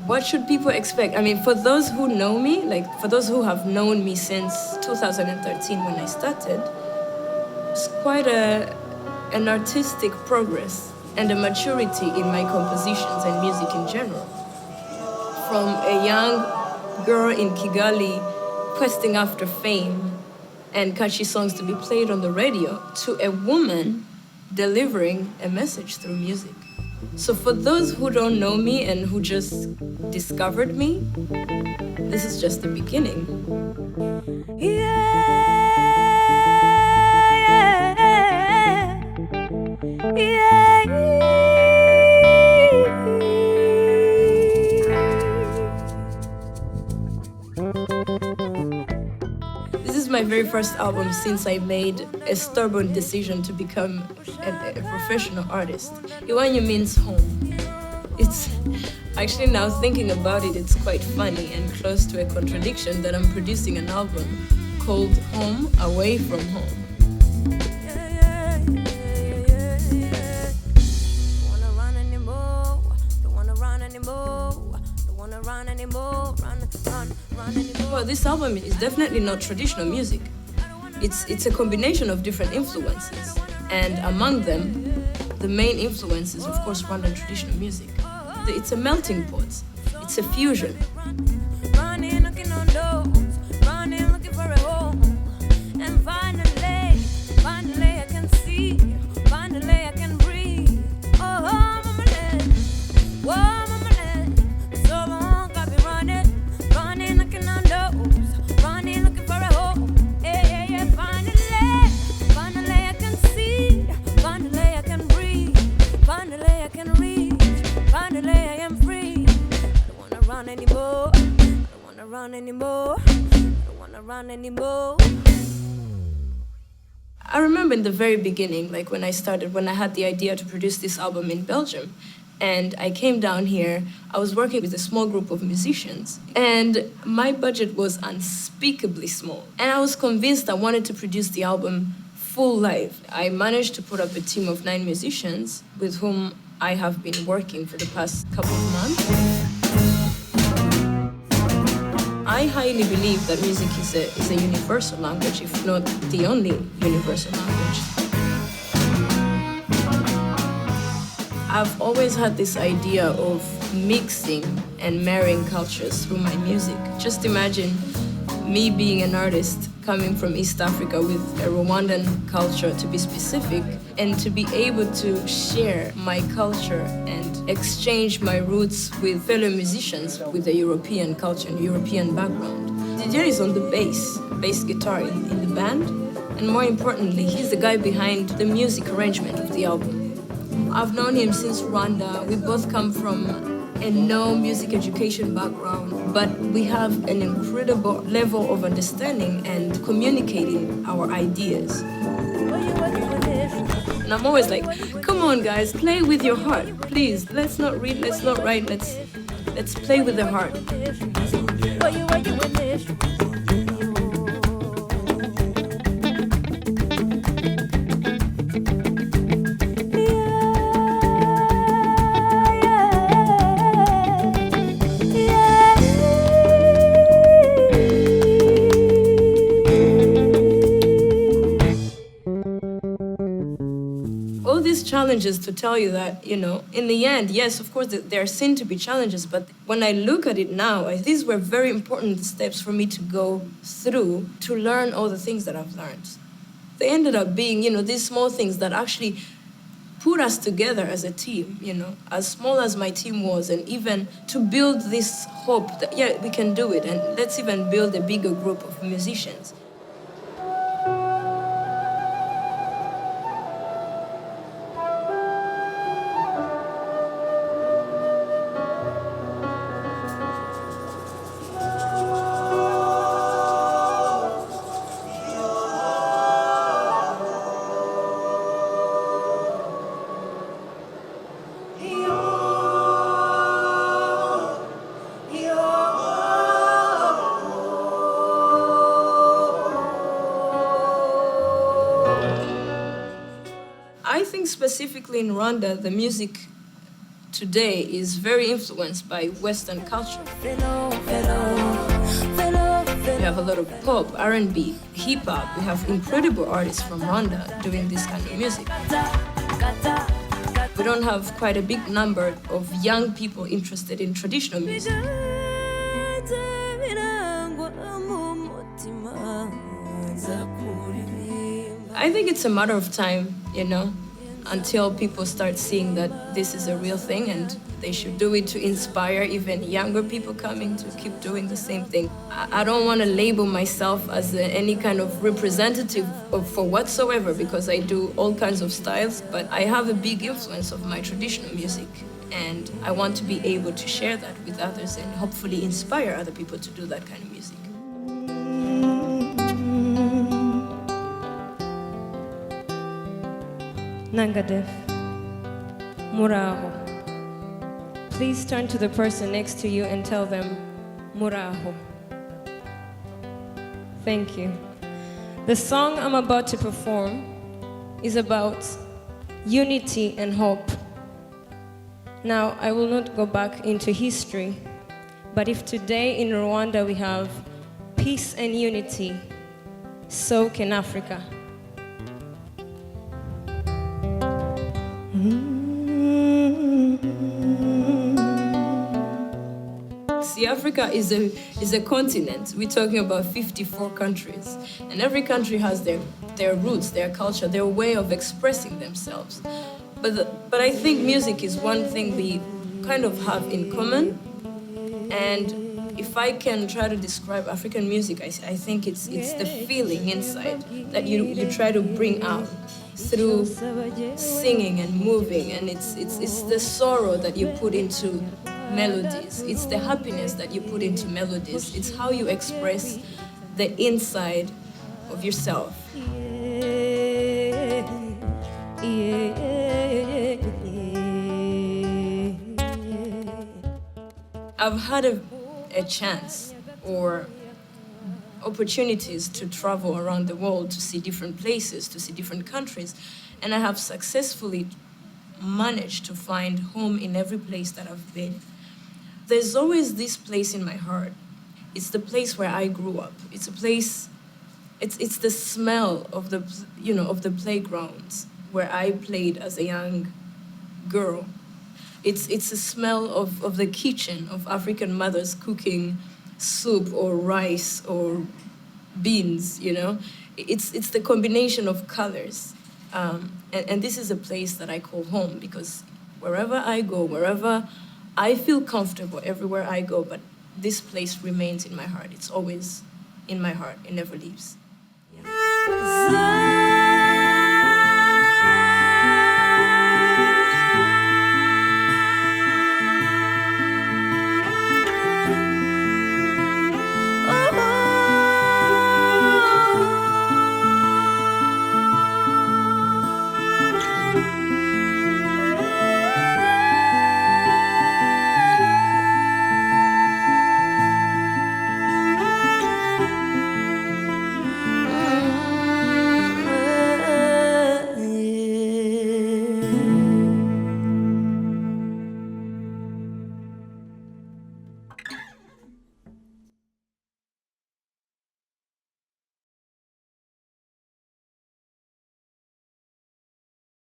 What should people expect? I mean, for those who know me, like for those who have known me since 2013 when I started, it's quite an artistic progress and a maturity in my compositions and music in general. From a young girl in Kigali questing after fame and catchy songs to be played on the radio to a woman delivering a message through music. So for those who don't know me and who just discovered me, this is just the beginning. This is my very first album since I made a stubborn decision to become a professional artist. Iwanyu means home. It's actually, now thinking about it, it's quite funny and close to a contradiction that I'm producing an album called Home Away from Home. Well, this album is definitely not traditional music. It's a combination of different influences. And among them, the main influence is, of course, Rwandan traditional music. It's a melting pot. It's a fusion. Running, looking on doors, running, looking for a home. And finally I can see, finally I can breathe. Oh, mama land, whoa, mama land. So long I've been running, looking on doors, running, looking for a home. Yeah, finally I can see, finally I can breathe, finally I can reach, finally I am free. I don't wanna run anymore. I don't run anymore. I remember in the very beginning, like when I had the idea to produce this album in Belgium, and I came down here, I was working with a small group of musicians, and my budget was unspeakably small. And I was convinced I wanted to produce the album full live. I managed to put up a team of 9 musicians with whom I have been working for the past couple of months. I highly believe that music is a universal language, if not the only universal language. I've always had this idea of mixing and marrying cultures through my music. Just imagine me being an artist coming from East Africa with a Rwandan culture, to be specific, and to be able to share my culture and exchange my roots with fellow musicians with a European culture and European background. Didier is on the bass guitar in the band, and more importantly, he's the guy behind the music arrangement of the album. I've known him since Rwanda. We both come from a no music education background, but we have an incredible level of understanding and communicating our ideas. And I'm always like, come on guys, play with your heart, please. Let's not read, let's not write, let's play with the heart. Challenges to tell you that, in the end, yes, of course, there seem to be challenges, but when I look at it now, these were very important steps for me to go through to learn all the things that I've learned. They ended up being, these small things that actually put us together as a team, as small as my team was, and even to build this hope that, yeah, we can do it, and let's even build a bigger group of musicians. I think specifically in Rwanda, the music today is very influenced by Western culture. We have a lot of pop, R&B, hip-hop. We have incredible artists from Rwanda doing this kind of music. We don't have quite a big number of young people interested in traditional music. I think it's a matter of time, until people start seeing that this is a real thing and they should do it to inspire even younger people coming to keep doing the same thing. I don't want to label myself as any kind of representative for whatsoever, because I do all kinds of styles, but I have a big influence of my traditional music, and I want to be able to share that with others and hopefully inspire other people to do that kind of music. Nangadev, Muraho. Please turn to the person next to you and tell them, Muraho. Thank you. The song I'm about to perform is about unity and hope. Now, I will not go back into history, but if today in Rwanda we have peace and unity, so can Africa. See, Africa is a continent. We're talking about 54 countries, and every country has their roots, their culture, their way of expressing themselves. But I think music is one thing we kind of have in common, and if I can try to describe African music, I think it's the feeling inside that you try to bring out through singing and moving, and it's the sorrow that you put into melodies. It's the happiness that you put into melodies. It's how you express the inside of yourself. I've had a chance or opportunities to travel around the world to see different places, to see different countries, and I have successfully managed to find home in every place that I've been. There's always this place in my heart. It's the place where I grew up. It's a place, it's the smell of the playgrounds where I played as a young girl. It's a smell of the kitchen, of African mothers cooking soup or rice or beans, It's the combination of colors. And this is a place that I call home, because wherever I go, wherever I feel comfortable, everywhere I go, but this place remains in my heart. It's always in my heart. It never leaves. Yeah.